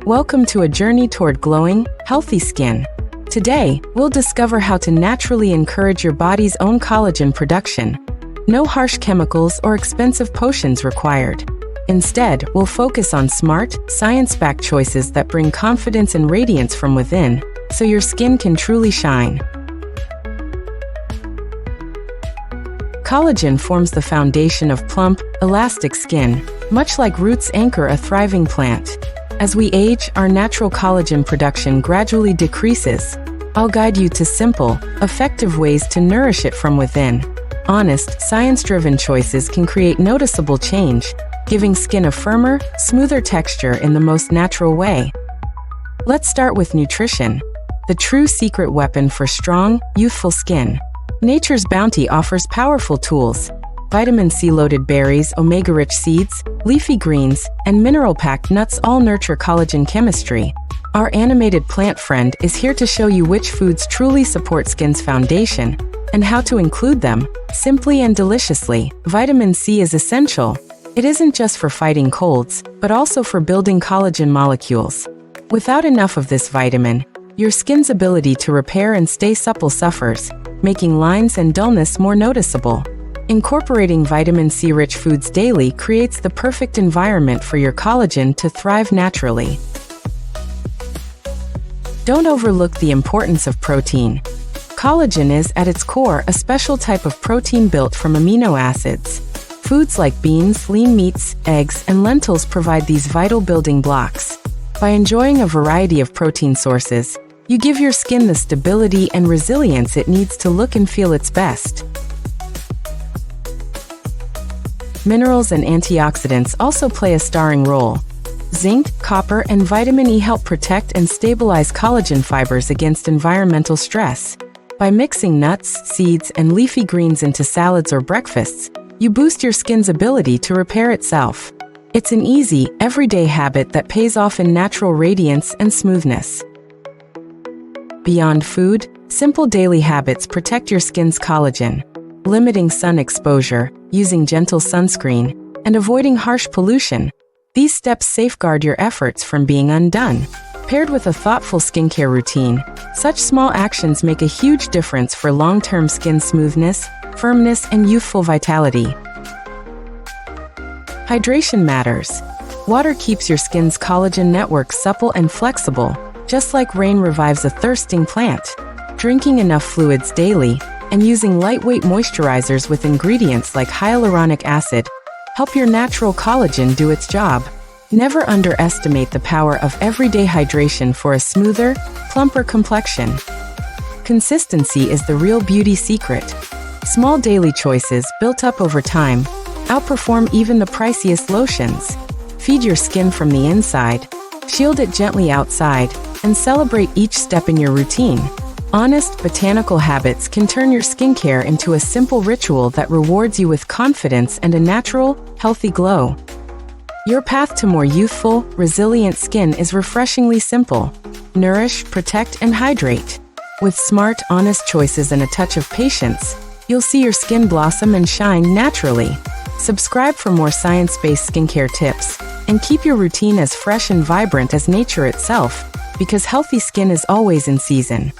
Welcome to a journey toward glowing, healthy skin. Today, we'll discover how to naturally encourage your body's own collagen production. No harsh chemicals or expensive potions required. Instead, we'll focus on smart, science-backed choices that bring confidence and radiance from within, so your skin can truly shine. Collagen forms the foundation of plump, elastic skin, much like roots anchor a thriving plant. As we age, our natural collagen production gradually decreases. I'll guide you to simple, effective ways to nourish it from within. Honest, science-driven choices can create noticeable change, giving skin a firmer, smoother texture in the most natural way. Let's start with nutrition, the true secret weapon for strong, youthful skin. Nature's bounty offers powerful tools. Vitamin C-loaded berries, omega-rich seeds, leafy greens, and mineral-packed nuts all nurture collagen chemistry. Our animated plant friend is here to show you which foods truly support skin's foundation and how to include them, simply and deliciously. Vitamin C is essential. It isn't just for fighting colds, but also for building collagen molecules. Without enough of this vitamin, your skin's ability to repair and stay supple suffers, making lines and dullness more noticeable. Incorporating vitamin C-rich foods daily creates the perfect environment for your collagen to thrive naturally. Don't overlook the importance of protein. Collagen is, at its core, a special type of protein built from amino acids. Foods like beans, lean meats, eggs, and lentils provide these vital building blocks. By enjoying a variety of protein sources, you give your skin the stability and resilience it needs to look and feel its best. Minerals and antioxidants also play a starring role. Zinc, copper, and vitamin E help protect and stabilize collagen fibers against environmental stress. By mixing nuts, seeds, and leafy greens into salads or breakfasts, you boost your skin's ability to repair itself. It's an easy, everyday habit that pays off in natural radiance and smoothness. Beyond food, simple daily habits protect your skin's collagen. Limiting sun exposure, using gentle sunscreen, and avoiding harsh pollution. These steps safeguard your efforts from being undone. Paired with a thoughtful skincare routine, such small actions make a huge difference for long-term skin smoothness, firmness, and youthful vitality. Hydration matters. Water keeps your skin's collagen network supple and flexible, just like rain revives a thirsting plant. Drinking enough fluids daily, and using lightweight moisturizers with ingredients like hyaluronic acid help your natural collagen do its job. Never underestimate the power of everyday hydration for a smoother, plumper complexion. Consistency is the real beauty secret. Small daily choices built up over time outperform even the priciest lotions. Feed your skin from the inside, shield it gently outside, and celebrate each step in your routine. Honest, botanical habits can turn your skincare into a simple ritual that rewards you with confidence and a natural, healthy glow. Your path to more youthful, resilient skin is refreshingly simple. Nourish, protect, and hydrate. With smart, honest choices and a touch of patience, you'll see your skin blossom and shine naturally. Subscribe for more science-based skincare tips, and keep your routine as fresh and vibrant as nature itself, because healthy skin is always in season.